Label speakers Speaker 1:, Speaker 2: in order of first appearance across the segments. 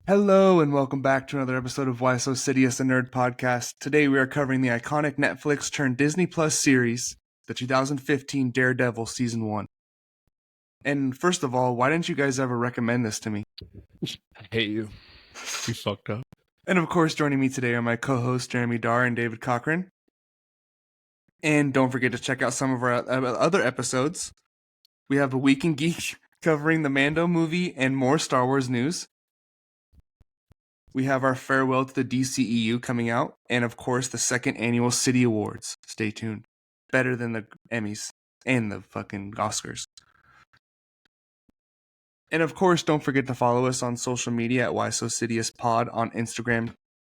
Speaker 1: Hello and welcome back to another episode of Why So Sidious, a Nerd Podcast. Today we are covering the iconic Netflix turned Disney Plus series, the 2015 Daredevil Season 1. And first of all, why didn't you guys ever recommend this to me?
Speaker 2: I hate you. You fucked up.
Speaker 1: And of course, joining me today are my co-hosts Jeremy Darr and David Cochran. And don't forget to check out some of our other episodes. We have a Week in Geek covering the Mando movie and more Star Wars news. We have our farewell to the DCEU coming out, and of course the second annual City Awards. Stay tuned. Better than the Emmys and the fucking Oscars. And of course, don't forget to follow us on social media at Why So Sidious Pod on Instagram,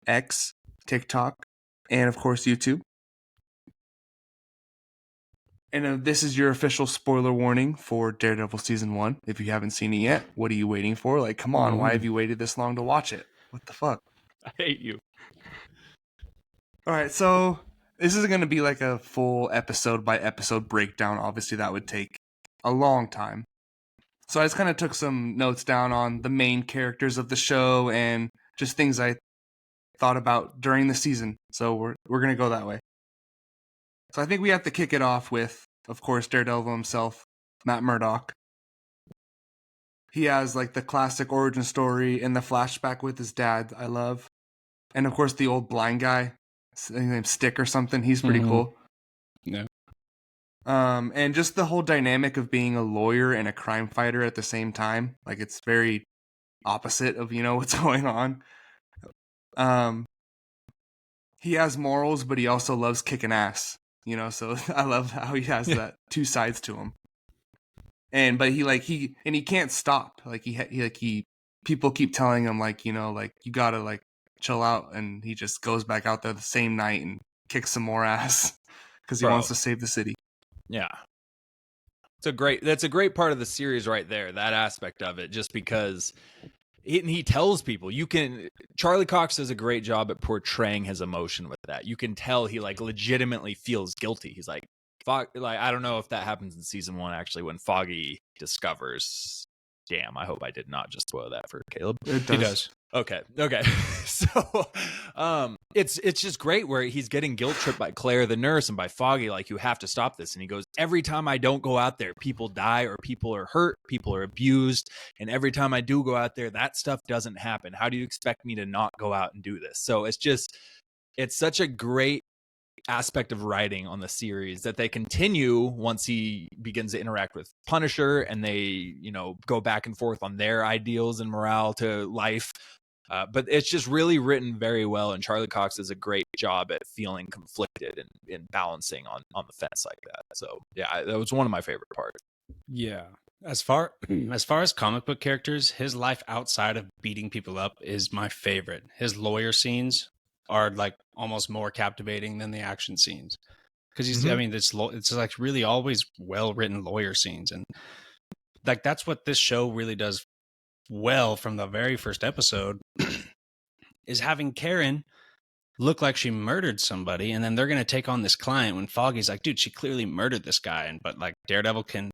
Speaker 1: X, TikTok, and of course YouTube. And this is your official spoiler warning for Daredevil Season 1. If you haven't seen it yet, what are you waiting for? Like, come on, why have you waited this long to watch it? What the fuck?
Speaker 2: I hate you.
Speaker 1: Alright, so this isn't going to be like a full episode by episode breakdown. Obviously, that would take a long time. So I just kind of took some notes down on the main characters of the show and just things I thought about during the season. So we're going to go that way. So I think we have to kick it off with, of course, Daredevil himself, Matt Murdock. He has like the classic origin story and the flashback with his dad, I love. And of course the old blind guy, his name's Stick or something, he's pretty cool.
Speaker 2: Yeah.
Speaker 1: And just the whole dynamic of being a lawyer and a crime fighter at the same time. Like it's very opposite of, what's going on. He has morals, but he also loves kicking ass, so I love how he has that two sides to him. But he can't stop. People keep telling him you gotta chill out, and he just goes back out there the same night and kicks some more ass because he wants to save the city.
Speaker 2: Yeah. That's a great part of the series right there, that aspect of it, just because he tells people Charlie Cox does a great job at portraying his emotion with that. You can tell he legitimately feels guilty. He's like, I don't know if that happens in season 1 actually, when Foggy discovers. Damn, I hope I did not just spoil that for Caleb.
Speaker 1: He does.
Speaker 2: Okay. So, it's just great where he's getting guilt tripped by Claire the nurse and by Foggy, like, you have to stop this. And he goes, every time I don't go out there, people die or people are hurt, people are abused, and every time I do go out there, that stuff doesn't happen. How do you expect me to not go out and do this? So it's such a great aspect of writing on the series that they continue once he begins to interact with Punisher, and they go back and forth on their ideals and morale to life, but it's just really written very well, and Charlie Cox does a great job at feeling conflicted and balancing on the fence like that. So yeah, that was one of my favorite parts.
Speaker 3: Yeah, as far as comic book characters, his life outside of beating people up is my favorite. His lawyer scenes are almost more captivating than the action scenes, because he's it's really always well written lawyer scenes, and that's what this show really does well from the very first episode is having Karen look like she murdered somebody, and then they're going to take on this client when Foggy's like, dude, she clearly murdered this guy, but Daredevil can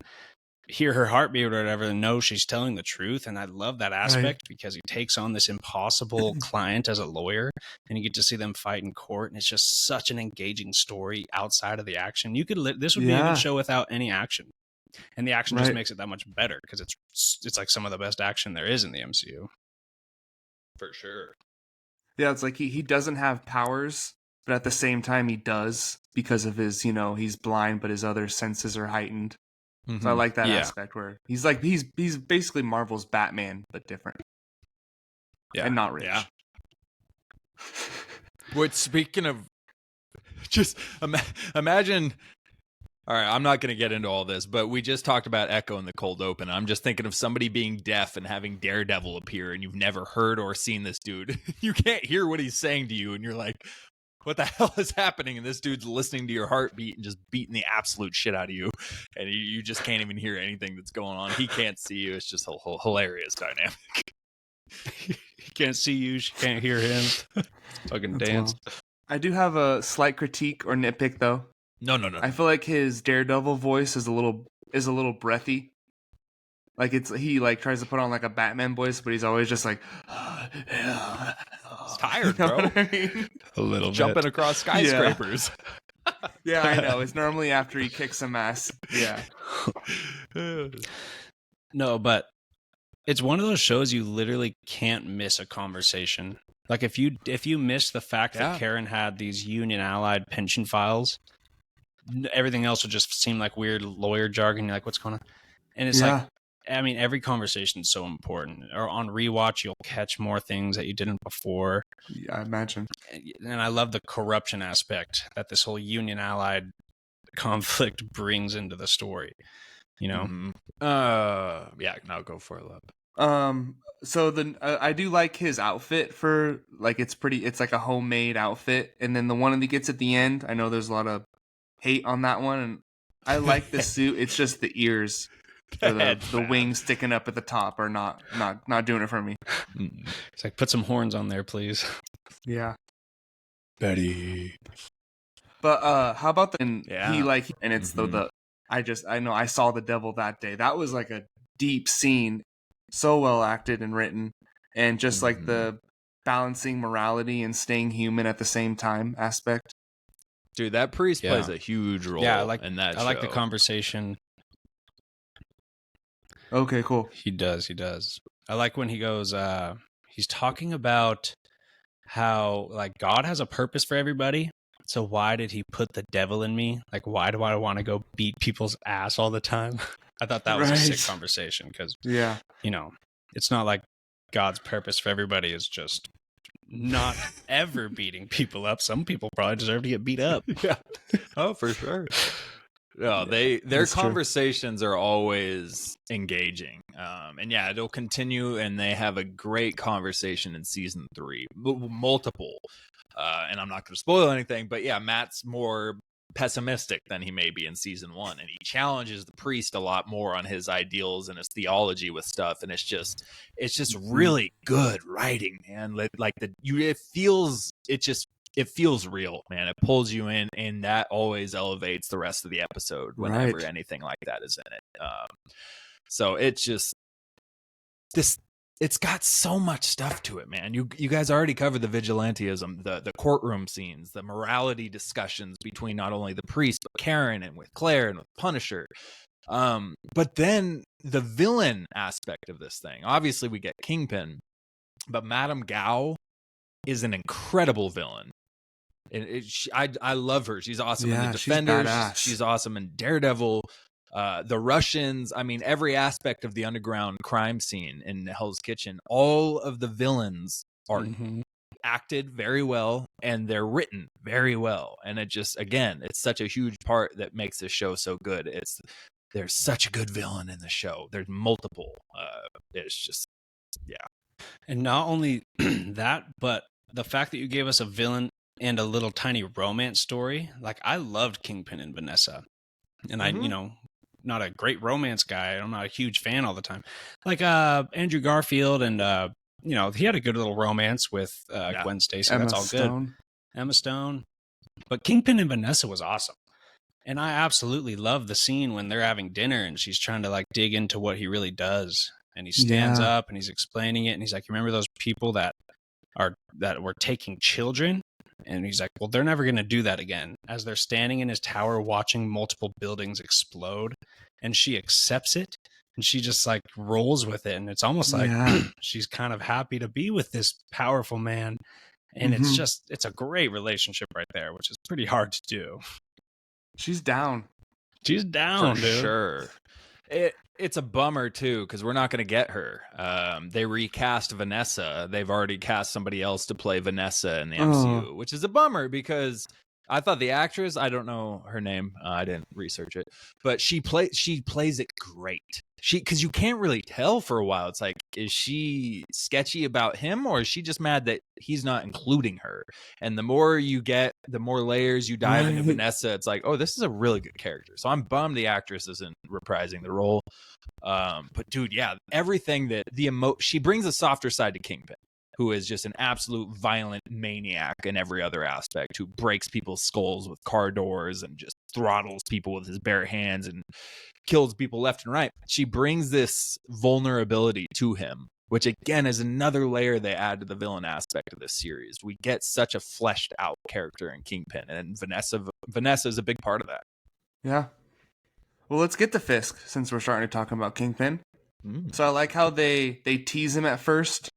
Speaker 3: hear her heartbeat or whatever and know she's telling the truth. And I love that aspect because he takes on this impossible client as a lawyer, and you get to see them fight in court, and it's just such an engaging story outside of the action. This would be a good show without any action, and the action just makes it that much better because it's like some of the best action there is in the MCU,
Speaker 2: for sure.
Speaker 1: Yeah, it's like he doesn't have powers, but at the same time he does, because of his he's blind, but his other senses are heightened. So I like that aspect where he's basically Marvel's Batman, but different. Yeah. And not rich.
Speaker 2: Yeah. Wait, speaking of, just imagine. All right, I'm not going to get into all this, but we just talked about Echo in the cold open. I'm just thinking of somebody being deaf and having Daredevil appear, and you've never heard or seen this dude. You can't hear what he's saying to you, and you're like, what the hell is happening? And this dude's listening to your heartbeat and just beating the absolute shit out of you, and you just can't even hear anything that's going on. He can't see you. It's just a whole hilarious dynamic.
Speaker 3: He can't see you. She can't hear him. Fucking dance.
Speaker 1: I do have a slight critique or nitpick, though.
Speaker 2: No.
Speaker 1: I feel like his Daredevil voice is a little breathy. Like he like tries to put on like a Batman voice, but he's always just like,
Speaker 2: He's tired,
Speaker 1: you know
Speaker 2: bro.
Speaker 1: what I mean?
Speaker 3: A little
Speaker 2: Jumping
Speaker 3: bit.
Speaker 2: across skyscrapers.
Speaker 1: Yeah, I know. It's normally after he kicks some ass. Yeah.
Speaker 3: No, but it's one of those shows you literally can't miss a conversation. Like if you miss the fact that Karen had these Union Allied pension files, everything else would just seem like weird lawyer jargon. You're like, what's going on? And it's like, I mean, every conversation is so important. Or on rewatch, you'll catch more things that you didn't before.
Speaker 1: Yeah, I imagine.
Speaker 3: And I love the corruption aspect that this whole Union Allied conflict brings into the story. You know?
Speaker 2: Mm-hmm. Yeah, now go for it, love.
Speaker 1: So I do like his outfit for like it's like a homemade outfit, and then the one that he gets at the end, I know there's a lot of hate on that one, and I like the suit. It's just the ears or the wings sticking up at the top are not doing it for me.
Speaker 3: It's like, put some horns on there, please.
Speaker 1: Yeah.
Speaker 3: Betty.
Speaker 1: But how about he like, and it's I know I saw the devil that day. That was like a deep scene, so well acted and written, and just like the balancing morality and staying human at the same time aspect.
Speaker 2: Dude, that priest plays a huge role in that show.
Speaker 3: I like the conversation.
Speaker 1: Okay, cool.
Speaker 3: He does. I like when he goes, he's talking about how like God has a purpose for everybody. So why did he put the devil in me? Like, why do I want to go beat people's ass all the time? I thought that was a sick conversation because, you know, it's not like God's purpose for everybody is just not ever beating people up. Some people probably deserve to get beat up.
Speaker 2: Yeah. Oh, for sure. No, their conversations are always engaging. And yeah, it'll continue, and they have a great conversation in season 3. Multiple. And I'm not going to spoil anything, but yeah, Matt's more pessimistic than he may be in season 1, and he challenges the priest a lot more on his ideals and his theology with stuff, and it's just really good writing, man. It feels real, man. It pulls you in, and that always elevates the rest of the episode whenever anything like that is in it. So it's just it's got so much stuff to it, man. You guys already covered the vigilantism, the courtroom scenes, the morality discussions between not only the priest, but Karen and with Claire and with Punisher. But then the villain aspect of this thing. Obviously, we get Kingpin, but Madame Gao is an incredible villain. And I love her. She's awesome in The Defenders. She's awesome in Daredevil. The Russians, I mean, every aspect of the underground crime scene in Hell's Kitchen, all of the villains are acted very well, and they're written very well. And it just, again, it's such a huge part that makes this show so good. There's such a good villain in the show. There's multiple. It's just,
Speaker 3: And not only that, but the fact that you gave us a villain and a little tiny romance story. Like, I loved Kingpin and Vanessa. And I, not a great romance guy. I'm not a huge fan all the time. Like Andrew Garfield, and he had a good little romance with Gwen Stacy. That's all good. Emma Stone. But Kingpin and Vanessa was awesome. And I absolutely love the scene when they're having dinner and she's trying to like dig into what he really does. And he stands up and he's explaining it. And he's like, you remember those people that were taking children? And he's like, well, they're never going to do that again. As they're standing in his tower watching multiple buildings explode, and she accepts it, and she just like rolls with it. And it's almost like she's kind of happy to be with this powerful man. And it's a great relationship right there, which is pretty hard to do.
Speaker 1: She's down.
Speaker 3: She's down,
Speaker 2: for
Speaker 3: dude.
Speaker 2: Sure. It's a bummer too, because we're not going to get her. They recast Vanessa. They've already cast somebody else to play Vanessa in the MCU, which is a bummer because I thought the actress, I don't know her name, I didn't research it, but she plays it great. Because you can't really tell for a while. It's like, is she sketchy about him, or is she just mad that he's not including her? And the more you get, the more layers you dive into Vanessa, it's like, oh, this is a really good character. So I'm bummed the actress isn't reprising the role. But dude, yeah, everything that she brings a softer side to Kingpin. who is just an absolute violent maniac in every other aspect, who breaks people's skulls with car doors and just throttles people with his bare hands and kills people left and right. She brings this vulnerability to him, which again is another layer they add to the villain aspect of this series. We get such a fleshed out character in Kingpin, and Vanessa is a big part of that.
Speaker 1: Yeah. Well, let's get to Fisk since we're starting to talk about Kingpin. So I like how they tease him at first.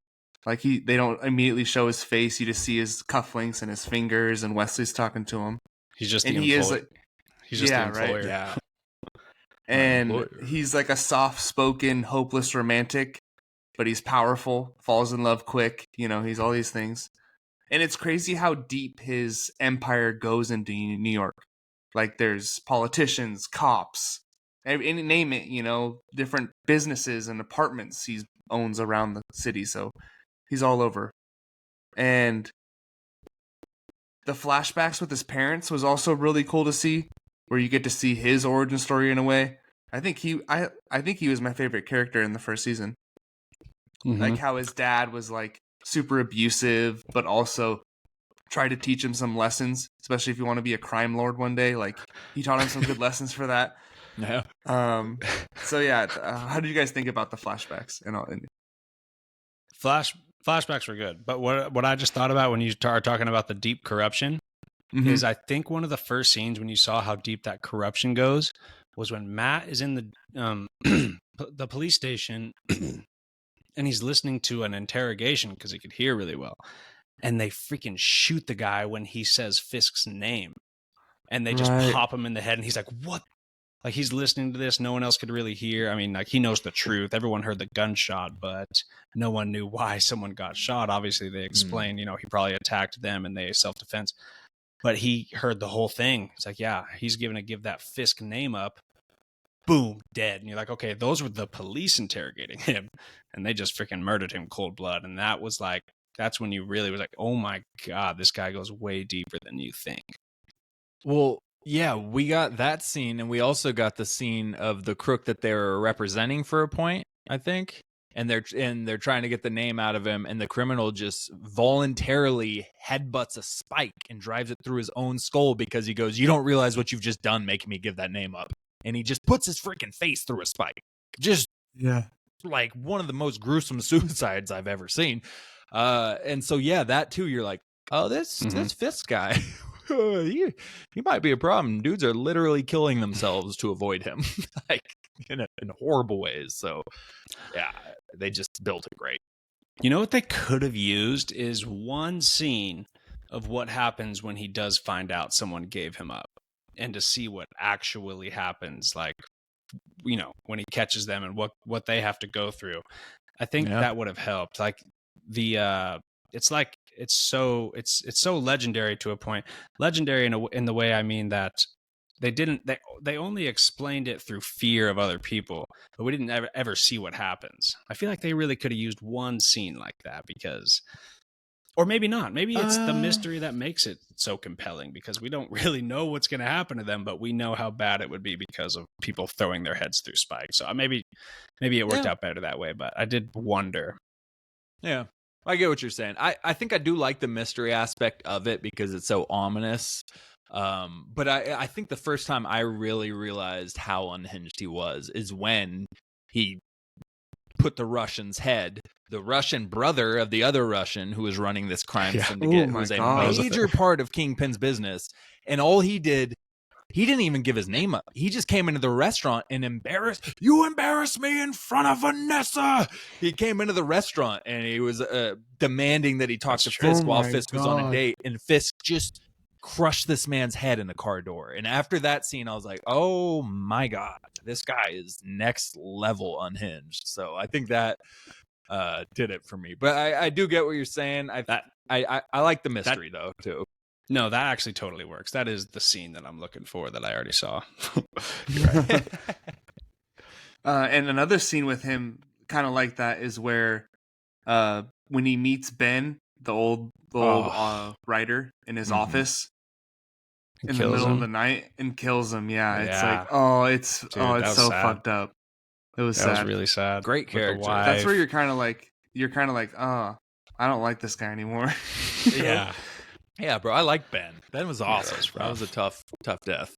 Speaker 1: Like they don't immediately show his face. You just see his cufflinks and his fingers, and Wesley's talking to him.
Speaker 3: He's just
Speaker 1: and
Speaker 3: the
Speaker 1: he
Speaker 3: employee.
Speaker 1: is like,
Speaker 3: He's just
Speaker 1: yeah,
Speaker 3: the employer.
Speaker 1: right?
Speaker 2: Yeah.
Speaker 1: And he's like a soft-spoken, hopeless romantic, but he's powerful, falls in love quick. You know, he's all these things. And it's crazy how deep his empire goes into New York. Like there's politicians, cops, name it, you know, different businesses and apartments he owns around the city. So he's all over. And the flashbacks with his parents was also really cool to see, where you get to see his origin story in a way. I think he was my favorite character in the first season.
Speaker 3: Mm-hmm.
Speaker 1: Like how his dad was like super abusive, but also tried to teach him some lessons, especially if you want to be a crime lord one day. Like he taught him some good lessons for that.
Speaker 2: Yeah.
Speaker 1: So yeah, how did you guys think about the flashbacks and all?
Speaker 3: Flashbacks were good, but what I just thought about when you are talking about the deep corruption is I think one of the first scenes when you saw how deep that corruption goes was when Matt is in the the police station and he's listening to an interrogation because he could hear really well, and they freaking shoot the guy when he says Fisk's name, and they just pop him in the head, and he's like, "What?" Like he's listening to this, no one else could really hear. I mean, like he knows the truth. Everyone heard the gunshot, but no one knew why someone got shot. Obviously, they explained, you know, he probably attacked them and they self-defense. But he heard the whole thing. It's like, yeah, he's going to give that Fisk name up. Boom, dead. And you're like, okay, those were the police interrogating him, and they just freaking murdered him cold blood. And that was like, that's when you really was like, oh my God, this guy goes way deeper than you think.
Speaker 2: Well, yeah, we got that scene, and we also got the scene of the crook that they were representing for a point, I think. And they're trying to get the name out of him, and the criminal just voluntarily headbutts a spike and drives it through his own skull because he goes, "You don't realize what you've just done making me give that name up." And he just puts his freaking face through a spike. Just like one of the most gruesome suicides I've ever seen. And so yeah, that too, you're like, oh, this Fisk guy. He might be a problem. Dudes are literally killing themselves to avoid him, like in horrible ways. So, yeah, they just built it great.
Speaker 3: You know what they could have used is one scene of what happens when he does find out someone gave him up, and to see what actually happens, like, you know, when he catches them and what they have to go through. I think that would have helped. Like it's so legendary to a point. Legendary in the way I mean that they only explained it through fear of other people, but we didn't ever see what happens. I feel like they really could have used one scene like that, because, or maybe not. Maybe it's the mystery that makes it so compelling, because we don't really know what's going to happen to them, but we know how bad it would be because of people throwing their heads through spikes. So maybe it worked out better that way, but I did wonder.
Speaker 2: Yeah. I get what you're saying. I think I do like the mystery aspect of it because it's so ominous. But I think the first time I really realized how unhinged he was is when he put the Russian's head, the Russian brother of the other Russian who was running this crime syndicate, who was a major part of Kingpin's business. And all he did, he didn't even give his name up. He just came into the restaurant and you embarrassed me in front of Vanessa. He came into the restaurant and he was demanding that he talk to Fisk while Fisk was on a date. And Fisk just crushed this man's head in a car door. And after that scene, I was like, oh my God, this guy is next level unhinged. So I think that did it for me. But I do get what you're saying. I like the mystery though, too.
Speaker 3: No, that actually totally works. That is the scene that I'm looking for that I already saw.
Speaker 1: And another scene with him kind of like that is where when he meets Ben, the old writer in his office in the middle of the night and kills him. Yeah, it's like, it's so sad. Fucked up. It was sad.
Speaker 3: That was really sad.
Speaker 2: Great character.
Speaker 1: That's where you're kind of like, I I don't like this guy anymore.
Speaker 3: Yeah.
Speaker 2: Yeah, bro, I like Ben. Ben was awesome.
Speaker 3: that's
Speaker 2: That was a tough death.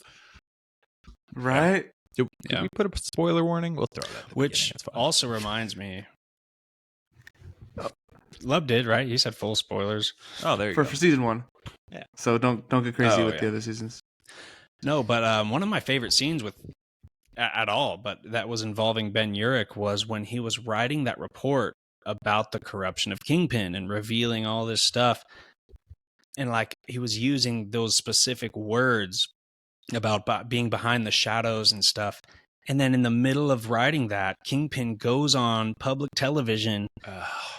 Speaker 1: Right?
Speaker 2: Did
Speaker 3: Yeah.
Speaker 2: we put a spoiler warning? We'll throw that at the
Speaker 3: Which
Speaker 2: beginning. It's fine.
Speaker 3: also reminds me. Love did, right? He said full spoilers.
Speaker 2: Oh, there you
Speaker 1: For
Speaker 2: go.
Speaker 1: season 1.
Speaker 3: Yeah.
Speaker 1: So don't get crazy
Speaker 3: Oh,
Speaker 1: with
Speaker 3: yeah.
Speaker 1: the other seasons.
Speaker 3: No, but one of my favorite scenes with at all, but that was involving Ben Urich was when he was writing that report about the corruption of Kingpin and revealing all this stuff. And like he was using those specific words about being behind the shadows and stuff. And then in the middle of writing that, Kingpin goes on public television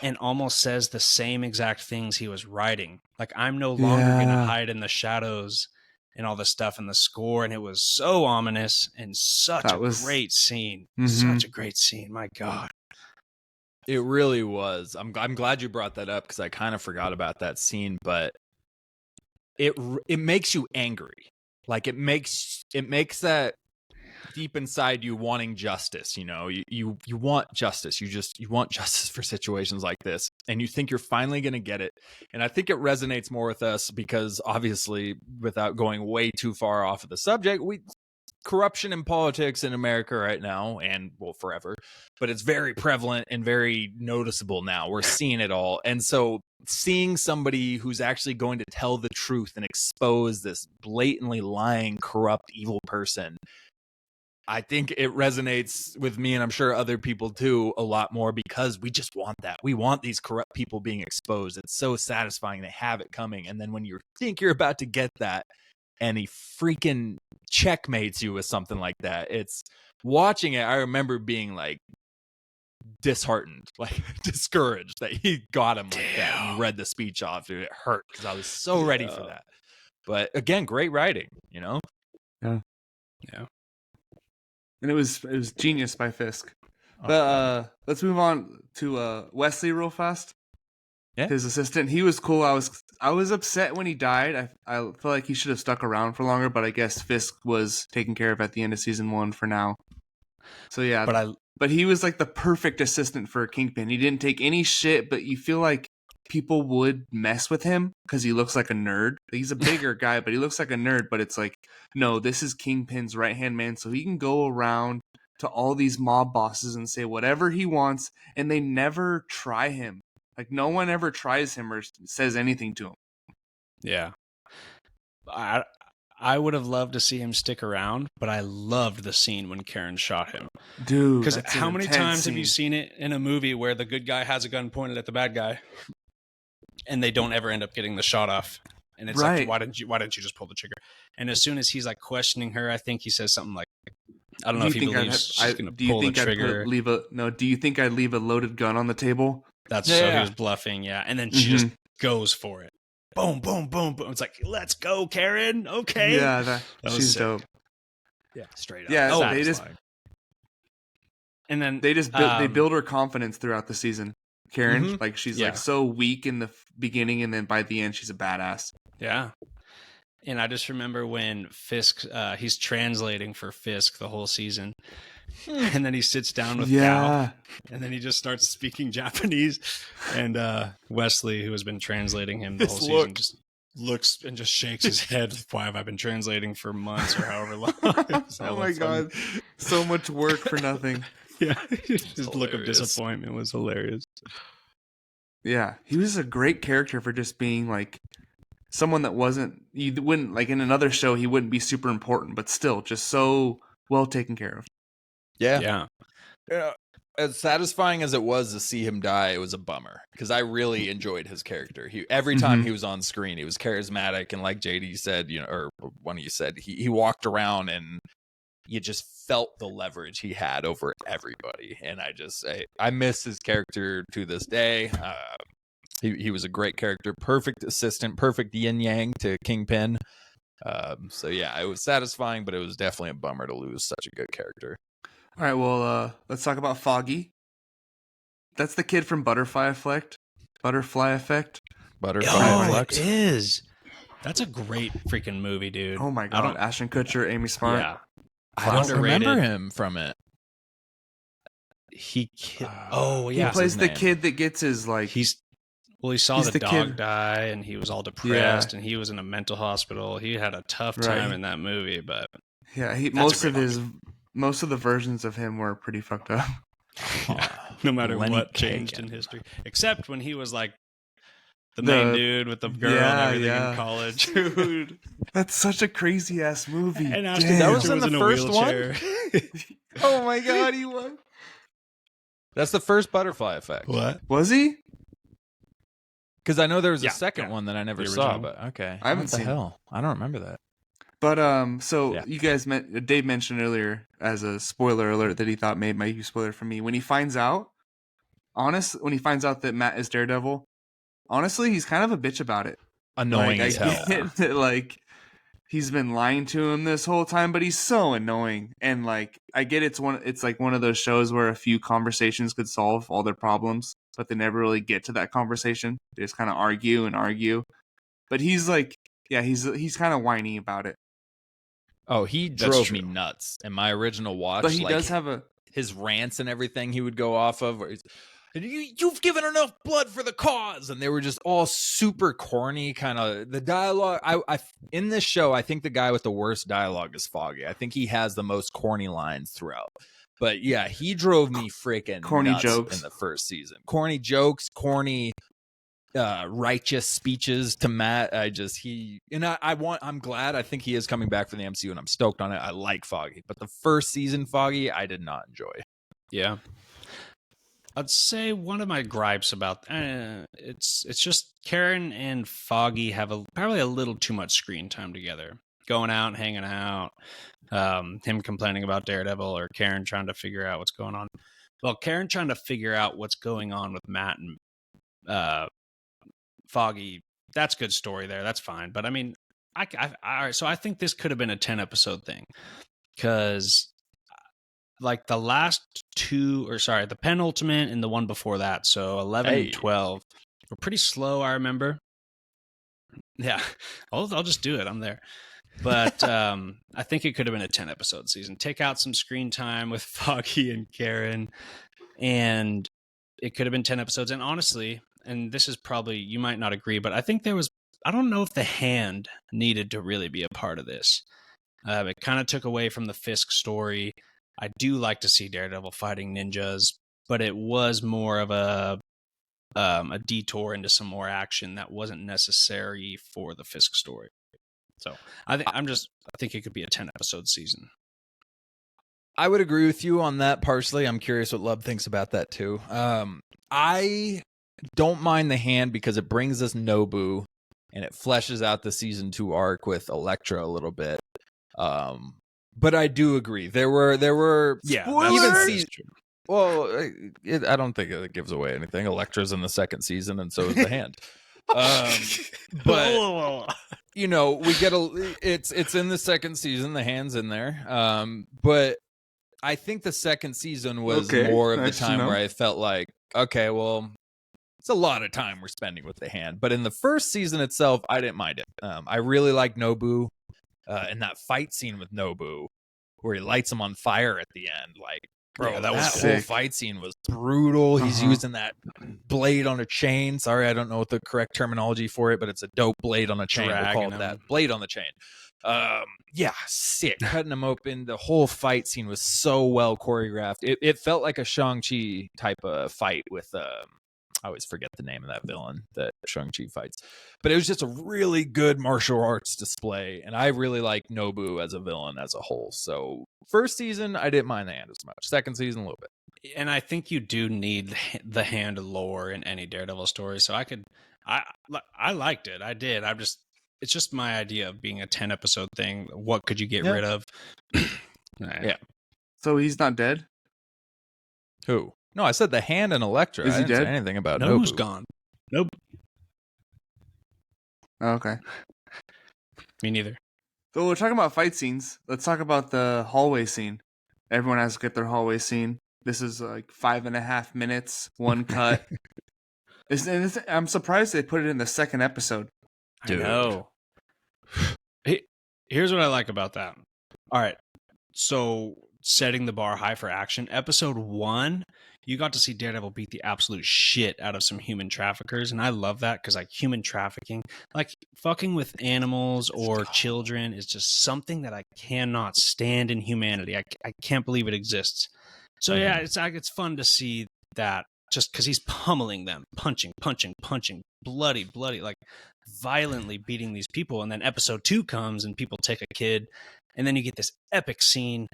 Speaker 3: and almost says the same exact things he was writing. Like, I'm no longer going to hide in the shadows and all this stuff in the score. And it was so ominous and such great scene. Such a great scene. My God.
Speaker 2: It really was. I'm glad you brought that up because I kind of forgot about that scene, but it makes you angry. Like it makes that deep inside you wanting justice. You know, you want justice. You want justice for situations like this, and you think you're finally going to get it. And I think it resonates more with us because obviously, without going way too far off of the subject, corruption in politics in America right now, and well, forever, but it's very prevalent and very noticeable now. We're seeing it all. And so seeing somebody who's actually going to tell the truth and expose this blatantly lying, corrupt, evil person, I think it resonates with me, and I'm sure other people too, a lot more because we just want that. We want these corrupt people being exposed. It's so satisfying. They have it coming. And then when you think you're about to get that, and he freaking checkmates you with something like that. It's watching it. I remember being like disheartened, like discouraged that he got him like that. And he read the speech off. Dude, it hurt because I was so ready for that. But again, great writing, you know?
Speaker 1: Yeah.
Speaker 3: Yeah.
Speaker 1: And it was genius by Fisk. But let's move on to Wesley real fast.
Speaker 2: Yeah.
Speaker 1: His assistant. He was cool. I was upset when he died. I feel like he should have stuck around for longer, but I guess Fisk was taken care of at the end of season 1 for now. So yeah. But he was like the perfect assistant for Kingpin. He didn't take any shit, but you feel like people would mess with him because he looks like a nerd. He's a bigger guy, but he looks like a nerd. But it's like, no, this is Kingpin's right-hand man, so he can go around to all these mob bosses and say whatever he wants, and they never try him. Like, no one ever tries him or says anything to him.
Speaker 3: Yeah. I would have loved to see him stick around, but I loved the scene when Karen shot him.
Speaker 1: Dude,
Speaker 3: because how many times have you seen it in a movie where the good guy has a gun pointed at the bad guy and they don't ever end up getting the shot off? And it's like, why didn't you just pull the trigger? And as soon as he's like questioning her, I think he says something like, I don't know if he believes she's going to pull the trigger.
Speaker 1: Do you think I'd leave a loaded gun on the table?
Speaker 3: That's so he was bluffing, yeah. And then she just goes for it. Boom, boom, boom, boom. It's like, let's go, Karen. Okay.
Speaker 1: Yeah, that she's sick. Dope.
Speaker 2: Yeah, straight up.
Speaker 1: Yeah, they just
Speaker 3: and then
Speaker 1: they build her confidence throughout the season. Karen, like she's like so weak in the beginning, and then by the end, she's a badass.
Speaker 3: Yeah. And I just remember when Fisk, he's translating for Fisk the whole season. And then he sits down with Cal, and then he just starts speaking Japanese. And Wesley, who has been translating him the whole season, just looks and just shakes his head. Why have I been translating for months or however long?
Speaker 1: Oh my God. So much work for nothing.
Speaker 3: Yeah. His look of disappointment was hilarious.
Speaker 1: Yeah. He was a great character for just being like someone that you wouldn't, like in another show, he wouldn't be super important, but still just so well taken care of.
Speaker 2: Yeah. As satisfying as it was to see him die, it was a bummer because I really enjoyed his character. Every time he was on screen, he was charismatic, and like JD said, or one of you said, he walked around and you just felt the leverage he had over everybody. And I miss his character to this day. He was a great character, perfect assistant, perfect yin yang to Kingpin. So yeah, it was satisfying, but it was definitely a bummer to lose such a good character.
Speaker 1: All right, well, let's talk about Foggy. That's the kid from Butterfly Effect. It
Speaker 3: is. That's a great freaking movie, dude.
Speaker 1: Oh my God, Ashton Kutcher, Amy Smart.
Speaker 3: Yeah.
Speaker 2: I don't remember him from it.
Speaker 3: He plays
Speaker 1: the kid that gets his like.
Speaker 3: He's Well, he saw
Speaker 1: He's
Speaker 3: the
Speaker 1: the
Speaker 3: dog
Speaker 1: kid.
Speaker 3: die, and he was all depressed, and he was in a mental hospital. He had a tough time
Speaker 1: Right.
Speaker 3: in that movie, but
Speaker 1: Yeah,
Speaker 3: that's a great
Speaker 1: most of the versions of him were pretty fucked up.
Speaker 3: no matter
Speaker 2: Lenny
Speaker 3: what changed
Speaker 2: Kagan.
Speaker 3: in history, except when he was like the main dude with the girl and everything in college.
Speaker 1: Dude, that's such a crazy ass movie.
Speaker 3: And Ashton
Speaker 1: Damn.
Speaker 2: That was
Speaker 3: Kutcher
Speaker 2: in the
Speaker 3: in a
Speaker 2: first one?
Speaker 3: wheelchair.
Speaker 1: Oh my god, he was.
Speaker 2: That's the first Butterfly Effect.
Speaker 3: What?
Speaker 1: Was he?
Speaker 2: Because I know there was a
Speaker 3: Yeah,
Speaker 2: second
Speaker 3: yeah.
Speaker 2: one that I never
Speaker 3: The
Speaker 2: saw,
Speaker 3: original.
Speaker 2: but okay.
Speaker 1: I haven't
Speaker 2: What the
Speaker 1: seen it.
Speaker 2: hell? I don't remember that.
Speaker 1: But so
Speaker 2: Yeah.
Speaker 1: you guys Dave mentioned earlier as a spoiler alert that he thought might be a spoiler for me. When he finds out that Matt is Daredevil, honestly, he's kind of a bitch about it.
Speaker 2: Annoying
Speaker 1: Like,
Speaker 2: as
Speaker 1: I
Speaker 2: hell.
Speaker 1: get that, like, he's been lying to him this whole time, but he's so annoying. And like, I get it's like one of those shows where a few conversations could solve all their problems, but they never really get to that conversation. They just kind of argue and argue. But he's like, yeah, he's kind of whiny about it.
Speaker 2: Oh, he
Speaker 3: That's
Speaker 2: drove
Speaker 3: true.
Speaker 2: me nuts in my original watch.
Speaker 1: But he
Speaker 2: like,
Speaker 1: does have a
Speaker 2: his rants and everything he would go off of. Where he's, you've given enough blood for the cause, and they were just all super corny. Kind of the dialogue. I in this show, I think the guy with the worst dialogue is Foggy. I think he has the most corny lines throughout. But yeah, he drove me freaking
Speaker 1: corny
Speaker 2: nuts
Speaker 1: jokes
Speaker 2: in the first season. Corny jokes, corny righteous speeches to Matt. I'm glad. I think he is coming back for the MCU, and I'm stoked on it. I like Foggy, but the first season Foggy, I did not enjoy.
Speaker 3: Yeah. I'd say one of my gripes about it's just Karen and Foggy have probably a little too much screen time together, going out and hanging out. Him complaining about Daredevil, or Karen trying to figure out what's going on. Well, Karen trying to figure out what's going on with Matt and Foggy. That's good story there. That's fine. But I mean, so I think this could have been a 10-episode thing, because like the last the penultimate and the one before that, so 11 and 12 were pretty slow, I remember. Yeah, I'll just do it. I'm there. But I think it could have been a 10-episode season. Take out some screen time with Foggy and Karen, and it could have been 10 episodes. And honestly, and this is probably, you might not agree, but I think I don't know if the Hand needed to really be a part of this. It kind of took away from the Fisk story. I do like to see Daredevil fighting ninjas, but it was more of a detour into some more action that wasn't necessary for the Fisk story. So I think it could be a 10-episode season.
Speaker 2: I would agree with you on that partially. I'm curious what Lub thinks about that too. I don't mind the Hand because it brings us Nobu and it fleshes out the season 2 arc with Elektra a little bit. But I do agree. There were
Speaker 1: Spoilers!
Speaker 2: Well, I don't think it gives away anything. Elektra's in the second season, and so is the Hand. But you know, we get it's in the second season. The Hand's in there. But I think the second season was more of the time where I felt like, okay, well, it's a lot of time we're spending with the Hand. But in the first season itself, I didn't mind it. I really like Nobu, and that fight scene with Nobu where he lights him on fire at the end. Like, bro,
Speaker 3: Yeah,
Speaker 2: that
Speaker 1: was
Speaker 2: whole
Speaker 1: sick.
Speaker 2: fight scene was brutal. He's using that blade on a chain. Sorry, I don't know what the correct terminology for it, but it's a dope blade on a chain. We'll call it that. Blade on the chain. Yeah, sick. Cutting him open. The whole fight scene was so well choreographed. It felt like a Shang-Chi type of fight with I always forget the name of that villain that Shang-Chi fights. But it was just a really good martial arts display, and I really like Nobu as a villain as a whole. So first season, I didn't mind the Hand as much. Second season, a little bit.
Speaker 3: And I think you do need the Hand lore in any Daredevil story. So I liked it. I did. It's just my idea of being a 10-episode thing. What could you get rid of?
Speaker 2: Yeah.
Speaker 1: So he's not dead?
Speaker 2: Who? No, I said the Hand and Elektra.
Speaker 1: Is
Speaker 2: I
Speaker 1: he
Speaker 2: didn't
Speaker 1: dead?
Speaker 2: say anything about
Speaker 3: Nobu's
Speaker 2: Nobu.
Speaker 3: gone. Nope.
Speaker 1: Oh, okay.
Speaker 3: Me neither.
Speaker 1: So we're talking about fight scenes. Let's talk about the hallway scene. Everyone has to get their hallway scene. This is like 5.5 minutes, one cut. I'm surprised they put it in the second episode.
Speaker 2: Dude.
Speaker 3: I know. Here's what I like about that. All right. So setting the bar high for action. Episode 1, you got to see Daredevil beat the absolute shit out of some human traffickers, and I love that because like human trafficking, like fucking with animals or children, is just something that I cannot stand in humanity. I can't believe it exists. So yeah, it's fun to see that, just because he's pummeling them, punching, bloody, like violently beating these people. And then episode 2 comes and people take a kid, and then you get this epic scene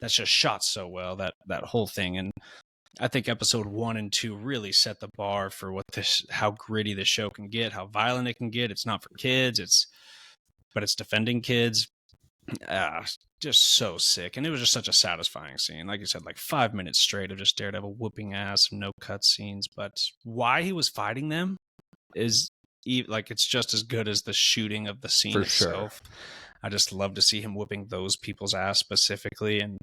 Speaker 3: that's just shot so well, that whole thing. And I think episode 1 and 2 really set the bar for how gritty the show can get, how violent it can get. It's not for kids, but it's defending kids. Just so sick. And it was just such a satisfying scene. Like you said, like 5 minutes straight of just Daredevil whooping ass, no cut scenes. But why he was fighting them is like, it's just as good as the shooting of the scene
Speaker 2: For
Speaker 3: itself.
Speaker 2: sure.
Speaker 3: I just love to see him whooping those people's ass specifically. And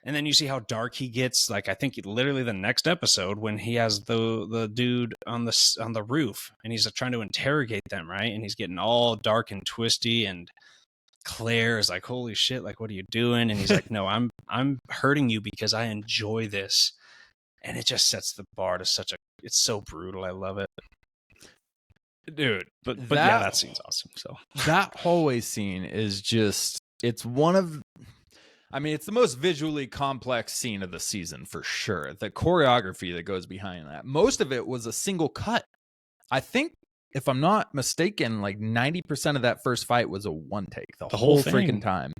Speaker 3: then you see how dark he gets. Like, I think literally the next episode when he has the dude on the roof and he's trying to interrogate them, right? And he's getting all dark and twisty, and Claire is like, holy shit, like, what are you doing? And he's like, no, I'm hurting you because I enjoy this. And it just sets the bar to it's so brutal. I love it.
Speaker 2: Dude,
Speaker 3: But yeah, that scene's awesome. So
Speaker 2: that hallway scene is just, it's one of, I mean, it's the most visually complex scene of the season for sure. The choreography that goes behind that, most of it was a single cut. I think, if I'm not mistaken, like 90% of that first fight was a one take the whole freaking time.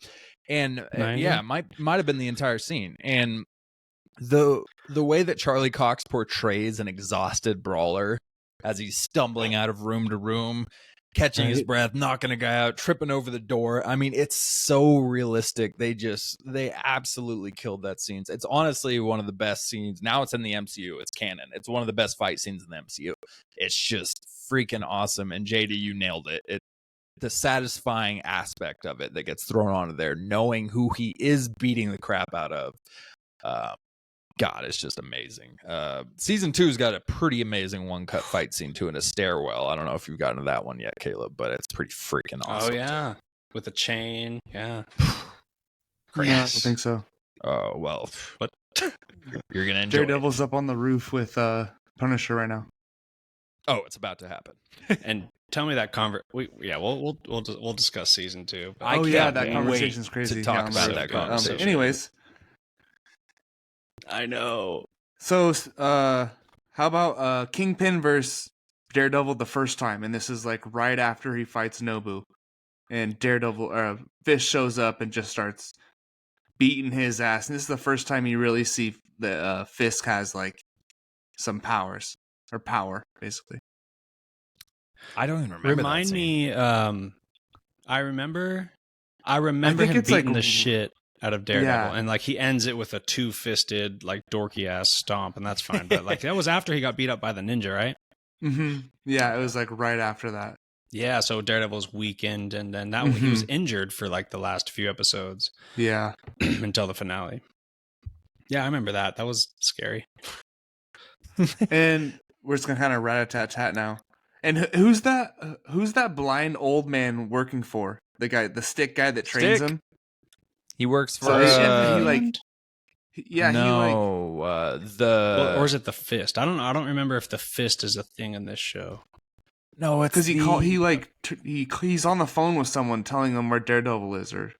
Speaker 2: And yeah, might have been the entire scene. And the way that Charlie Cox portrays an exhausted brawler as he's stumbling out of room to room, catching his breath, knocking a guy out, tripping over the door. I mean, it's so realistic. They absolutely killed that scene. It's honestly one of the best scenes. Now it's in the MCU. It's canon. It's one of the best fight scenes in the MCU. It's just freaking awesome. And JD, you nailed it. The satisfying aspect of it that gets thrown onto there, knowing who he is beating the crap out of. God, it's just amazing. Season 2's got a pretty amazing one-cut fight scene too in a stairwell. I don't know if you've gotten to that one yet, Caleb, but it's pretty freaking awesome.
Speaker 3: Oh yeah, with a chain. Yeah.
Speaker 1: Yeah, I don't think so.
Speaker 2: Oh well,
Speaker 3: But
Speaker 2: you're gonna enjoy.
Speaker 1: Daredevil's up on the roof with Punisher right now.
Speaker 2: Oh, it's about to happen.
Speaker 3: And tell me that we'll discuss season 2. But
Speaker 1: Oh yeah, that
Speaker 2: wait
Speaker 1: conversation's crazy.
Speaker 2: to talk
Speaker 1: Yeah,
Speaker 2: about
Speaker 3: so
Speaker 2: that
Speaker 3: good.
Speaker 2: conversation.
Speaker 1: Anyways,
Speaker 3: I know.
Speaker 1: so how about Kingpin versus Daredevil the first time? And this is like right after he fights Nobu, and Fisk shows up and just starts beating his ass. And this is the first time you really see that Fisk has like some powers or power, basically.
Speaker 2: I don't even remember.
Speaker 3: Remind
Speaker 2: that scene.
Speaker 3: me. I remember
Speaker 1: think
Speaker 3: him
Speaker 1: it's
Speaker 3: beating
Speaker 1: like-
Speaker 3: the shit out of Daredevil,
Speaker 1: Yeah.
Speaker 3: and like he ends it with a 2-fisted like dorky ass stomp, and that's fine. But like that was after he got beat up by the ninja, right?
Speaker 1: Mm-hmm. Yeah, it was like right after that.
Speaker 3: Yeah. So Daredevil's weakened, and then he was injured for like the last few episodes
Speaker 1: Yeah.
Speaker 3: until the finale. Yeah, I remember that. That was scary.
Speaker 1: And we're just gonna kind of rat-a-tat-tat now. And who's that blind old man working for? The stick guy that trains
Speaker 2: Stick?
Speaker 1: him.
Speaker 2: He works for.
Speaker 1: So he like, yeah,
Speaker 2: no,
Speaker 3: Or is it the fist? I don't remember if the fist is a thing in this show.
Speaker 2: no, it's
Speaker 1: because he's on the phone with someone telling them where Daredevil is, or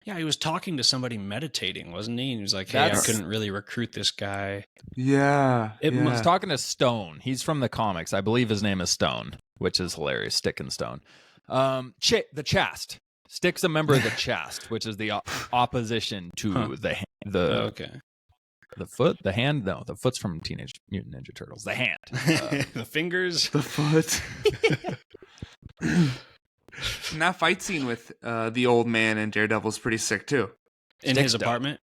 Speaker 3: Yeah, he was talking to somebody meditating, wasn't he? And he was like, "Hey,
Speaker 2: That's-
Speaker 3: I couldn't really recruit this guy."
Speaker 1: yeah,
Speaker 2: He's talking to Stone. He's from the comics. I believe his name is Stone, which is hilarious. Stick and Stone. The Chast. Stick's a member of the Chast, which is the opposition to the
Speaker 3: Okay.
Speaker 2: the foot, the hand. No, the foot's from Teenage Mutant Ninja Turtles. The hand.
Speaker 3: The fingers.
Speaker 1: the foot. And that fight scene with the old man and Daredevil's pretty sick too.
Speaker 3: In
Speaker 2: Stick's
Speaker 3: his
Speaker 2: dope.
Speaker 3: apartment.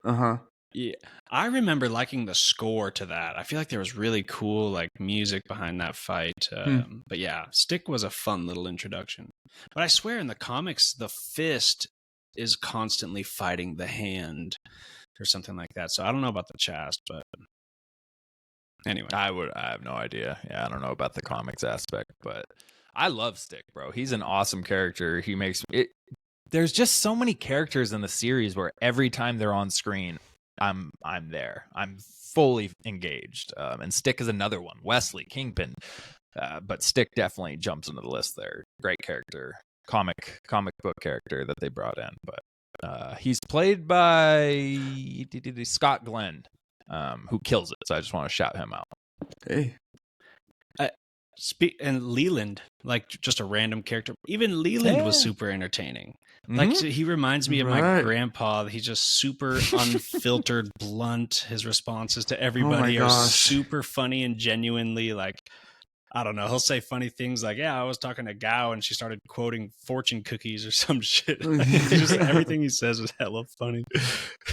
Speaker 1: Uh-huh.
Speaker 3: Yeah, I remember liking the score to that. I feel like there was really cool like music behind that fight. But yeah, Stick was a fun little introduction. But I swear in the comics, the fist is constantly fighting the hand or something like that. So I don't know about the Chast, but anyway.
Speaker 2: I have no idea. Yeah, I don't know about the comics aspect, but I love Stick, bro. He's an awesome character. He makes it. there's just so many characters in the series where every time they're on screen, I'm there. I'm fully engaged. And Stick is another one. Wesley, Kingpin. But Stick definitely jumps into the list there. Great character. Comic book character that they brought in. But he's played by Scott Glenn, who kills it. So I just want to shout him out.
Speaker 1: Hey.
Speaker 3: And Leland, like just a random character. Even Leland was super entertaining. Like he reminds me of my grandpa. He's just super unfiltered, blunt. His responses to everybody are super funny and genuinely like, I don't know. He'll say funny things like, "Yeah, I was talking to Gao and she started quoting fortune cookies or some shit." Like, just everything he says is hella funny.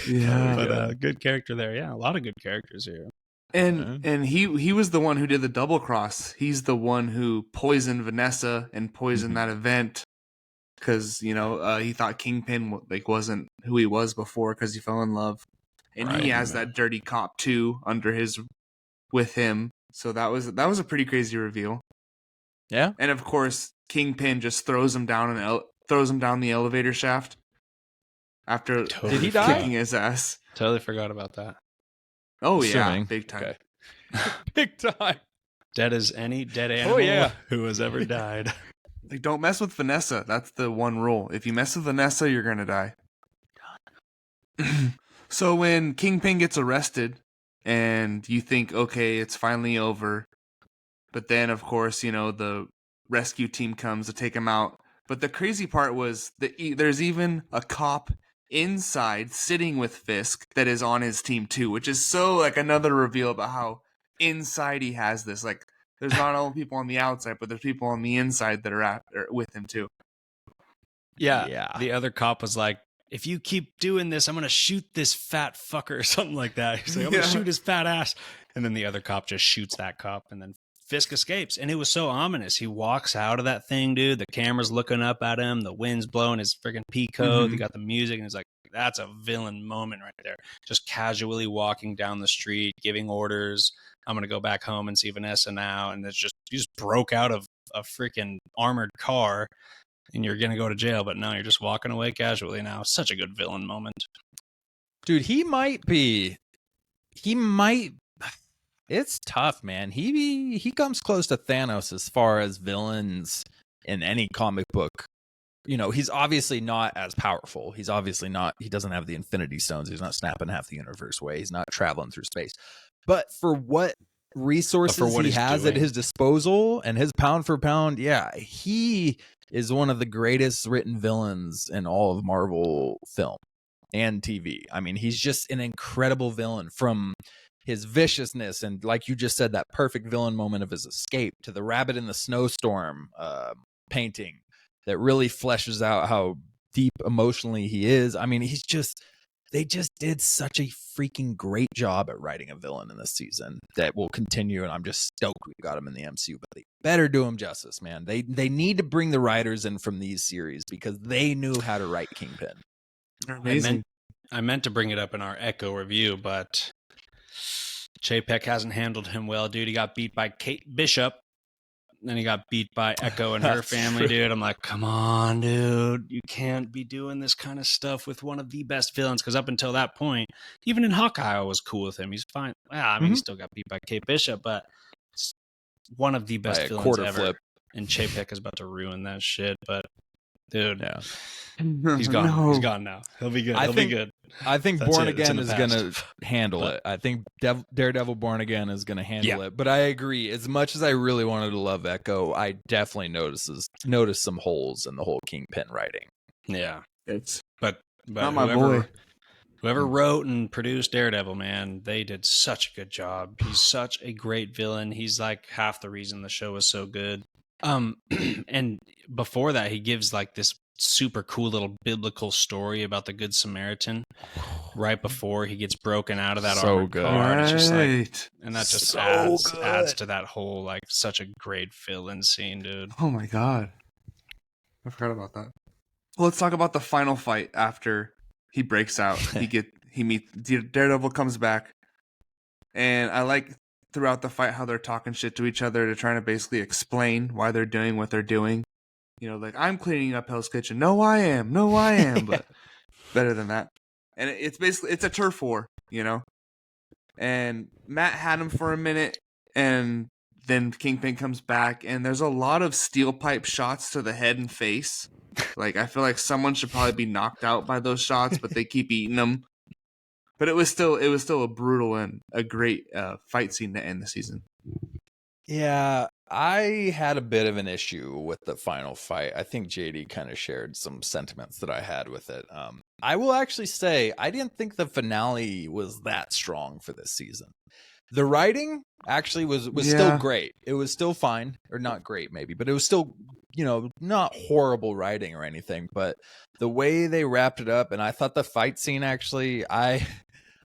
Speaker 1: Yeah,
Speaker 3: but good character there. Yeah, a lot of good characters here.
Speaker 1: And he was the one who did the double cross. He's the one who poisoned Vanessa and poisoned that event because he thought Kingpin wasn't who he was before because he fell in love, and he has that dirty cop too with him. So that was a pretty crazy reveal.
Speaker 2: Yeah,
Speaker 1: and of course Kingpin just throws him down the elevator shaft after
Speaker 2: Did he die?
Speaker 1: kicking his ass.
Speaker 3: Totally forgot about that.
Speaker 1: Oh yeah, big time.
Speaker 2: Okay. Big time.
Speaker 3: Dead as any dead animal who has ever died.
Speaker 1: Like, don't mess with Vanessa. That's the one rule. If you mess with Vanessa, you're gonna die. So when Kingpin gets arrested, and you think, okay, it's finally over, but then of course the rescue team comes to take him out. But the crazy part was that there's even a cop inside sitting with Fisk that is on his team too, which is so like another reveal about how inside he has this. Like, there's not only people on the outside, but there's people on the inside that are with him too.
Speaker 3: Yeah. The other cop was like, "If you keep doing this, I'm going to shoot this fat fucker," or something like that. He's like, "I'm going to shoot his fat ass." And then the other cop just shoots that cop, and then Fisk escapes. And it was so ominous. He walks out of that thing, dude. The camera's looking up at him. The wind's blowing his freaking pea coat. They got the music, and it's like, that's a villain moment right there. Just casually walking down the street, giving orders. "I'm going to go back home and see Vanessa now." And you just broke out of a freaking armored car, and you're going to go to jail. But no, you're just walking away casually now. Such a good villain moment.
Speaker 2: Dude, he might. It's tough, man. He comes close to Thanos as far as villains in any comic book. He's obviously not as powerful. He's obviously not. He doesn't have the Infinity Stones. He's not snapping half the universe away. He's not traveling through space. But for what resources he has at his disposal and his pound for pound, he is one of the greatest written villains in all of Marvel film and TV. I mean, he's just an incredible villain, from his viciousness and, like you just said, that perfect villain moment of his escape, to the rabbit in the snowstorm painting that really fleshes out how deep emotionally he is. I mean, they just did such a freaking great job at writing a villain in this season that will continue, and I'm just stoked we got him in the MCU, but they better do him justice, man. They need to bring the writers in from these series because they knew how to write Kingpin.
Speaker 1: Amazing.
Speaker 3: I meant to bring it up in our Echo review, but Chapek hasn't handled him well, dude. He got beat by Kate Bishop. Then he got beat by Echo and her family, dude. I'm like, come on, dude. You can't be doing this kind of stuff with one of the best villains. Because up until that point, even in Hawkeye, I was cool with him. He's fine. Well, I mean, he still got beat by Kate Bishop, but it's one of the best villains ever.
Speaker 2: Flip.
Speaker 3: And Chapek is about to ruin that shit. But, dude, he's gone. No. He's gone now. He'll be good. He'll be good.
Speaker 2: I think Born Again is going to handle it. I think Daredevil Born Again is going to handle it. But I agree. As much as I really wanted to love Echo, I definitely noticed some holes in the whole Kingpin writing.
Speaker 3: Yeah. But
Speaker 1: not my boy.
Speaker 3: Whoever wrote and produced Daredevil, man, they did such a good job. He's such a great villain. He's like half the reason the show is so good. And before that, he gives like this super cool little biblical story about the Good Samaritan right before he gets broken out of that armored car. It's just like, and that just adds to that whole like such a great villain scene, dude.
Speaker 1: Oh my god, I forgot about that. Well, let's talk about the final fight after he breaks out. he meets Daredevil, comes back, and I like throughout the fight how they're talking shit to each other to trying to basically explain why they're doing what they're doing. like, I'm cleaning up Hell's Kitchen. No, I am. No, I am. But better than that. And it's basically, it's a turf war, and Matt had him for a minute, and then Kingpin comes back, and there's a lot of steel pipe shots to the head and face. Like, I feel like someone should probably be knocked out by those shots, but they keep eating them. But it was still a brutal and a great fight scene to end the season.
Speaker 4: Yeah, I had a bit of an issue with the final fight. I think JD kind of shared some sentiments that I had with it. I will actually say I didn't think the finale was that strong for this season. The writing actually was still great. It was still fine, or not great maybe, but it was still, not horrible writing or anything. But the way they wrapped it up, and I thought the fight scene actually, I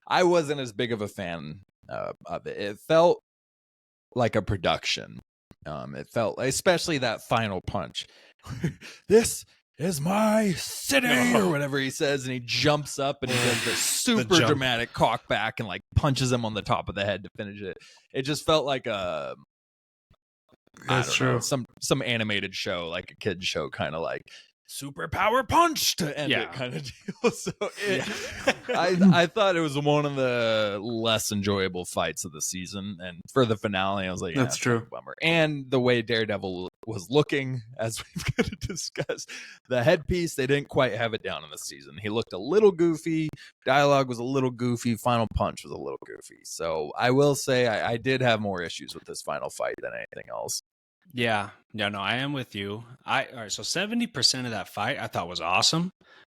Speaker 4: wasn't as big of a fan of it. It felt like a production. It felt, especially that final punch. This is my city, or whatever he says, and he jumps up and he does this super dramatic cock back and like punches him on the top of the head to finish it. It just felt like a some animated show, like a kid's show, kind of like superpower punch to end it kind of deal. So I thought it was one of the less enjoyable fights of the season, and for the finale I was like,
Speaker 1: that's true,
Speaker 4: bummer. And the way Daredevil was looking, as we've got to discuss, the headpiece, they didn't quite have it down in the season. He looked a little goofy, dialogue was a little goofy, final punch was a little goofy. So I will say I did have more issues with this final fight than anything else.
Speaker 3: Yeah, no, I am with you. All right, so 70% of that fight I thought was awesome,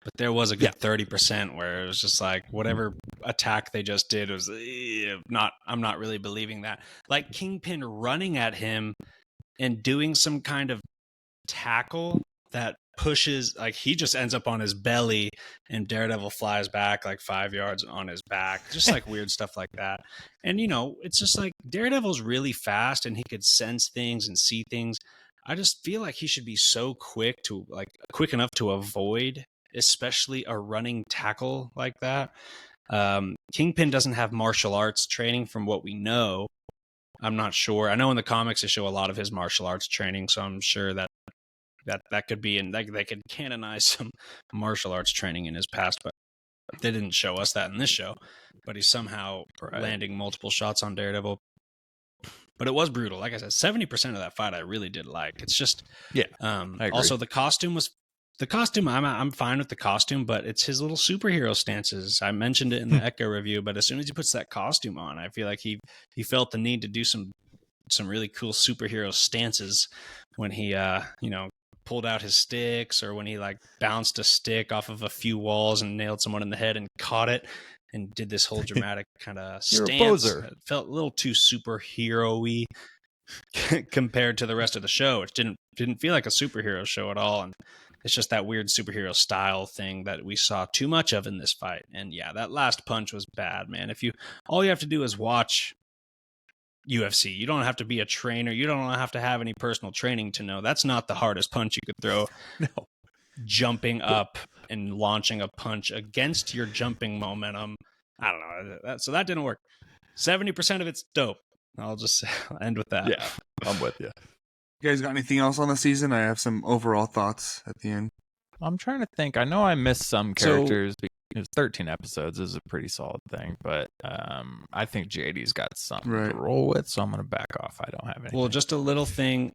Speaker 3: but there was a good 30% where it was just like whatever attack they just did was I'm not really believing that. Like Kingpin running at him and doing some kind of tackle that pushes, like he just ends up on his belly and Daredevil flies back like 5 yards on his back, just like weird stuff like that. And it's just like Daredevil's really fast and he could sense things and see things. I just feel like he should be so quick enough to avoid, especially a running tackle like that. Kingpin doesn't have martial arts training from what we know. I'm not sure. I know in the comics they show a lot of his martial arts training, so I'm sure that could be, and they could canonize some martial arts training in his past, but they didn't show us that in this show. But he's somehow landing multiple shots on Daredevil. But it was brutal. Like I said, 70% of that fight I really did like. It's just
Speaker 4: I agree.
Speaker 3: Also the costume. I'm fine with the costume, but it's his little superhero stances. I mentioned it in the Echo review, but as soon as he puts that costume on, I feel like he felt the need to do some really cool superhero stances when he pulled out his sticks, or when he like bounced a stick off of a few walls and nailed someone in the head and caught it and did this whole dramatic kind of stance. It felt a little too superhero-y compared to the rest of the show. It didn't feel like a superhero show at all, and it's just that weird superhero style thing that we saw too much of in this fight. And that last punch was bad, man. All you have to do is watch UFC. You don't have to be a trainer. You don't have to have any personal training to know that's not the hardest punch you could throw.
Speaker 4: No.
Speaker 3: Jumping up and launching a punch against your jumping momentum. I don't know. So that didn't work. 70% of it's dope. I'll just end with that.
Speaker 4: Yeah, I'm with you.
Speaker 1: You guys got anything else on the season? I have some overall thoughts at the end.
Speaker 4: I'm trying to think. I know I missed some characters. Because 13 episodes is a pretty solid thing, but I think JD's got something to roll with, so I'm going to back off. I don't have anything.
Speaker 3: Well, just a little thing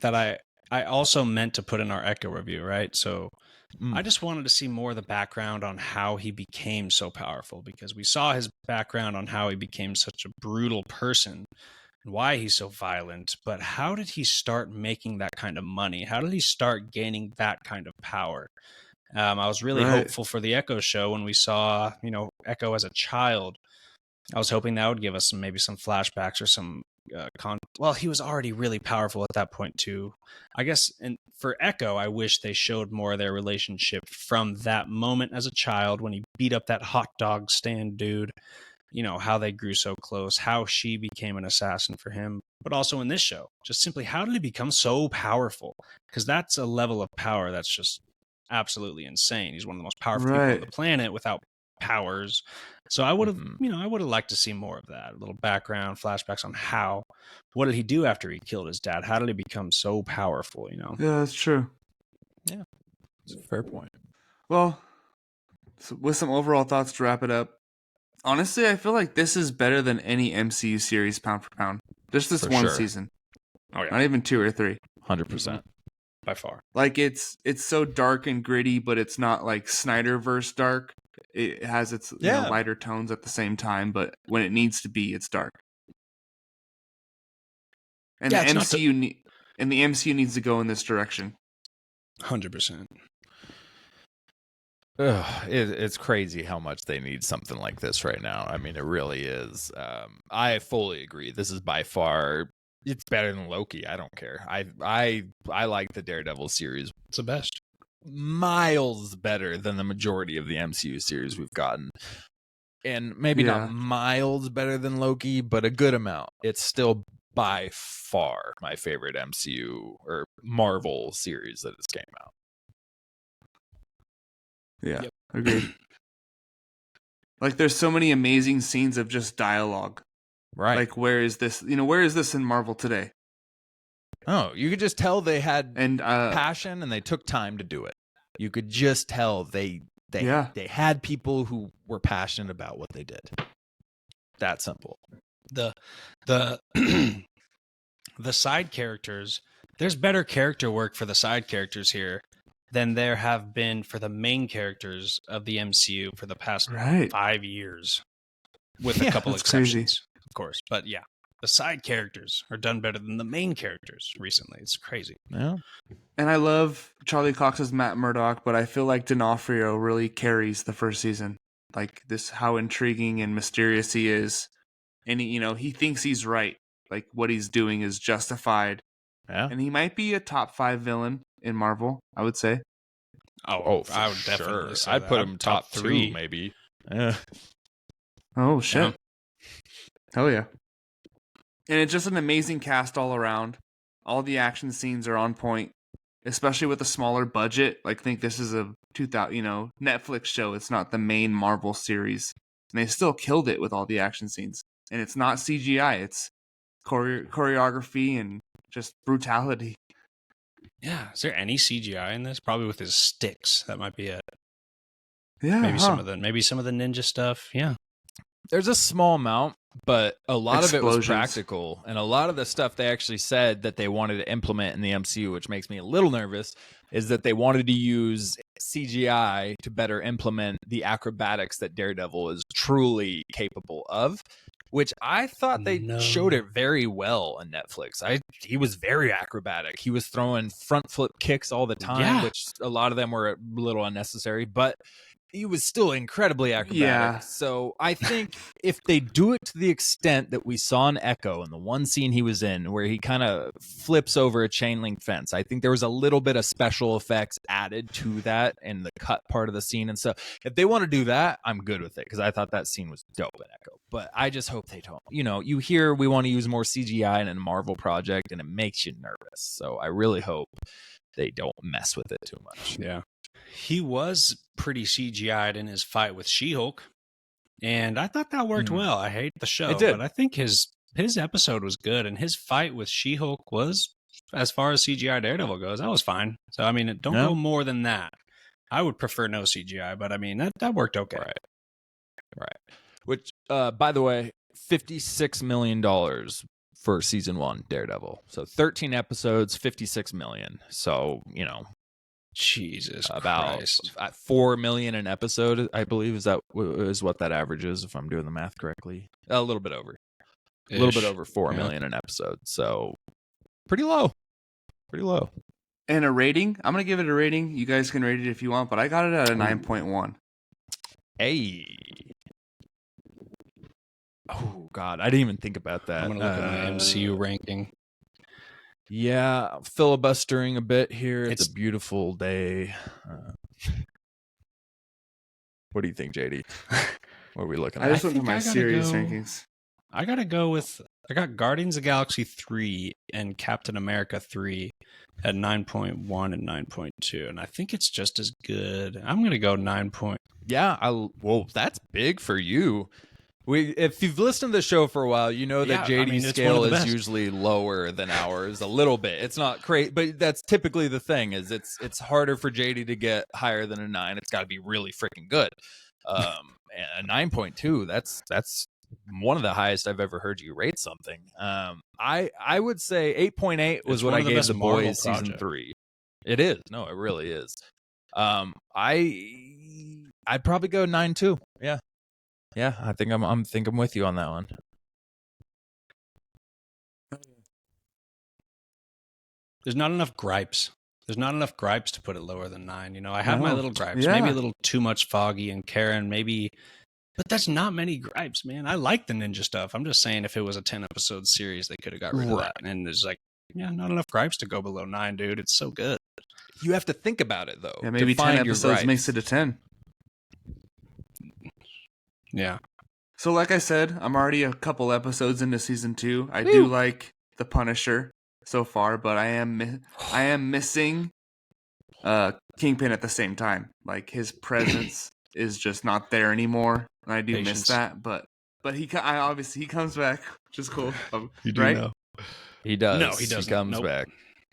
Speaker 3: that I also meant to put in our Echo review, right? So I just wanted to see more of the background on how he became so powerful, because we saw his background on how he became such a brutal person and why he's so violent, but how did he start making that kind of money? How did he start gaining that kind of power? I was really hopeful for the Echo show when we saw, Echo as a child. I was hoping that would give us maybe some flashbacks or some well, he was already really powerful at that point too. I guess, and for Echo, I wish they showed more of their relationship from that moment as a child when he beat up that hot dog stand dude. How they grew so close, how she became an assassin for him, but also in this show, just simply how did he become so powerful? Because that's a level of power that's just absolutely insane. He's one of the most powerful people on the planet without powers. So I would have, I would have liked to see more of that. A little background, flashbacks on what did he do after he killed his dad? How did he become so powerful?
Speaker 1: Yeah, that's true.
Speaker 4: Yeah, it's a fair point.
Speaker 1: Well, so with some overall thoughts to wrap it up, honestly, I feel like this is better than any MCU series pound for pound. Just this
Speaker 4: For
Speaker 1: one
Speaker 4: sure.
Speaker 1: season.
Speaker 3: Oh yeah,
Speaker 1: Not even 2 or 3.
Speaker 4: 100%.
Speaker 3: by far.
Speaker 1: Like it's so dark and gritty, but it's not like Snyderverse dark. It has its lighter tones at the same time, but when it needs to be, it's dark. And
Speaker 3: Yeah,
Speaker 1: the
Speaker 3: it's not
Speaker 1: MCU needs to go in this direction.
Speaker 3: 100%.
Speaker 4: It's crazy how much they need something like this right now. I mean, it really is. I fully agree. This is by far, it's better than Loki. I don't care. I like the Daredevil series
Speaker 3: It's the best.
Speaker 4: miles better than the majority of the MCU series we've gotten. And maybe not miles better than Loki, but a good amount. It's still by far my favorite MCU or Marvel series that has came out.
Speaker 1: Yeah,
Speaker 3: Yep.
Speaker 1: agreed. Like there's so many amazing scenes of just dialogue.
Speaker 4: Right.
Speaker 1: Like where is this? Where is this in Marvel today?
Speaker 4: Oh, you could just tell they had
Speaker 1: And
Speaker 4: passion and they took time to do it. You could just tell they had people who were passionate about what they did. That simple.
Speaker 3: The the side characters, there's better character work for the side characters here than there have been for the main characters of the MCU for the past 5 years, with a couple exceptions, of course. But yeah, the side characters are done better than the main characters recently. It's crazy.
Speaker 4: Yeah.
Speaker 1: And I love Charlie Cox's Matt Murdock, but I feel like D'Onofrio really carries the first season. Like this, how intriguing and mysterious he is, and he thinks he's right. Like what he's doing is justified.
Speaker 4: Yeah.
Speaker 1: And he might be a top 5 villain in Marvel, I would say.
Speaker 3: Oh, I would definitely say
Speaker 4: I'd
Speaker 3: that.
Speaker 4: put him top
Speaker 3: 3,
Speaker 4: 2, maybe. Yeah.
Speaker 1: Oh, shit.
Speaker 3: Yeah.
Speaker 1: Hell yeah. And it's just an amazing cast all around. All the action scenes are on point, especially with a smaller budget. Like, think this is a 2000, Netflix show. It's not the main Marvel series. And they still killed it with all the action scenes. And it's not CGI. It's choreography and just brutality.
Speaker 3: Yeah. Is there any CGI in this? Probably with his sticks. That might be it.
Speaker 1: Yeah.
Speaker 3: Maybe some of the ninja stuff. Yeah.
Speaker 4: There's a small amount, but a lot of it was
Speaker 1: Explosions.
Speaker 4: practical. And a lot of the stuff they actually said that they wanted to implement in the MCU, which makes me a little nervous, is that they wanted to use CGI to better implement the acrobatics that Daredevil is truly capable of, which I thought they showed it very well on Netflix. He was very acrobatic. He was throwing front flip kicks all the time, which a lot of them were a little unnecessary, but he was still incredibly acrobatic.
Speaker 1: Yeah.
Speaker 4: So I think if they do it to the extent that we saw in Echo in the one scene he was in where he kind of flips over a chain link fence, I think there was a little bit of special effects added to that in the cut part of the scene. And so if they want to do that, I'm good with it because I thought that scene was dope in Echo. But I just hope they don't. You hear we want to use more CGI in a Marvel project and it makes you nervous. So I really hope they don't mess with it too much.
Speaker 3: Yeah. He was pretty CGI'd in his fight with She-Hulk, and I thought that worked well. I hate the show,
Speaker 4: It did.
Speaker 3: but I think his episode was good, and his fight with She-Hulk was, as far as CGI Daredevil goes, that was fine. So, I mean, don't go more than that. I would prefer no CGI, but I mean, that worked okay.
Speaker 4: Right. Which, by the way, $56 million for season 1 Daredevil. So 13 episodes, $56 million. So,
Speaker 3: Jesus
Speaker 4: about
Speaker 3: Christ.
Speaker 4: $4 million an episode, I believe is what that average is, if I'm doing the math correctly. A little bit over. A little bit over $4 million an episode. So pretty low.
Speaker 1: And a rating? I'm going to give it a rating. You guys can rate it if you want, but I got it at a 9.1.
Speaker 4: Hey. Oh, God. I didn't even think about that.
Speaker 3: I'm going to look at my MCU ranking.
Speaker 4: Yeah, filibustering a bit here. It's a beautiful day. What do you think, JD? What are we looking at?
Speaker 1: I just went to my series rankings.
Speaker 3: I got Guardians of the Galaxy 3 and Captain America 3 at 9.1 and 9.2. And I think it's just as good. I'm going to go 9.
Speaker 4: Yeah, well, that's big for you. If you've listened to the show for a while, you know that
Speaker 3: Yeah, I
Speaker 4: JD's
Speaker 3: mean, it's
Speaker 4: scale
Speaker 3: one of the
Speaker 4: is
Speaker 3: best.
Speaker 4: usually lower than ours a little bit. It's not great, but that's typically the thing. Is it's harder for JD to get higher than a 9. It's got to be really freaking good. And a 9.2. That's one of the highest I've ever heard you rate something. I would say 8.8 was
Speaker 3: It's
Speaker 4: what
Speaker 3: one
Speaker 4: I
Speaker 3: of the
Speaker 4: gave
Speaker 3: best
Speaker 4: The
Speaker 3: Marvel
Speaker 4: Boys season
Speaker 3: project.
Speaker 4: 3. It is. No, it really is. I'd probably go 9.2. Yeah. Yeah, I think I'm with you on that one.
Speaker 3: There's not enough gripes. There's not enough gripes to put it lower than 9. You know, I have my
Speaker 1: No.
Speaker 3: little gripes.
Speaker 1: Yeah.
Speaker 3: Maybe a little too much Foggy and Karen. Maybe, but that's not many gripes, man. I like the ninja stuff. I'm just saying, if it was a 10 episode series, they could have got rid of that. And there's like, yeah, not enough gripes to go below 9, dude. It's so good.
Speaker 4: You have to think about it though.
Speaker 1: Yeah, maybe
Speaker 4: to
Speaker 1: 10
Speaker 4: find your
Speaker 1: episodes makes
Speaker 4: gripes.
Speaker 1: it a 10.
Speaker 3: Yeah.
Speaker 1: So like I said, I'm already a couple episodes into season 2. I do like The Punisher so far, but I am missing Kingpin at the same time. Like his presence is just not there anymore, and I do miss
Speaker 3: Patience.
Speaker 1: that. But obviously he comes back, which is cool.
Speaker 3: You do
Speaker 1: right?
Speaker 3: know.
Speaker 4: He does.
Speaker 3: No, he doesn't.
Speaker 4: He comes
Speaker 3: Nope.
Speaker 4: back.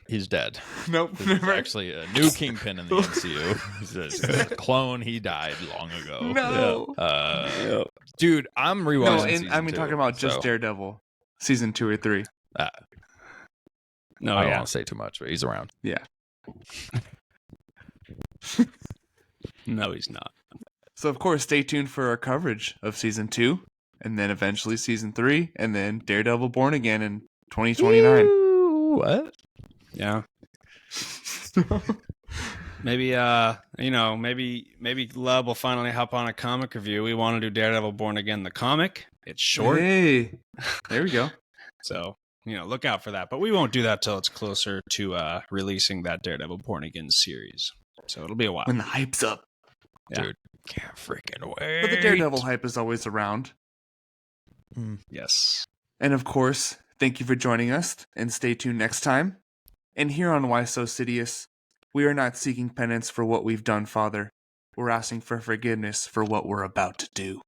Speaker 4: He's dead.
Speaker 1: Nope,
Speaker 4: There's
Speaker 1: never.
Speaker 4: actually a new Kingpin in the MCU. He's a clone. He died long ago.
Speaker 1: No.
Speaker 4: Dude, I'm rewatching.
Speaker 1: No,
Speaker 4: season
Speaker 1: and I mean
Speaker 4: 2,
Speaker 1: talking about just
Speaker 4: so,
Speaker 1: Daredevil, season 2 or 3.
Speaker 3: No,
Speaker 4: I don't
Speaker 3: yeah.
Speaker 4: want to say too much, but he's around.
Speaker 1: Yeah.
Speaker 3: No, he's not.
Speaker 1: So of course, stay tuned for our coverage of season 2, and then eventually season 3, and then Daredevil Born Again in 2029.
Speaker 4: Ooh, what?
Speaker 3: Yeah. Maybe maybe Lub will finally hop on a comic review. We want to do Daredevil Born Again the comic. It's short,
Speaker 1: Hey, there we go.
Speaker 3: so look out for that. But we won't do that till it's closer to releasing that Daredevil Born Again series. So it'll be a while.
Speaker 1: When the hype's up.
Speaker 3: Yeah.
Speaker 4: Dude, can't freaking wait.
Speaker 1: But the Daredevil hype is always around.
Speaker 3: Yes.
Speaker 1: And of course, thank you for joining us, and stay tuned next time. And here on Why So Sidious, we are not seeking penance for what we've done, Father. We're asking for forgiveness for what we're about to do.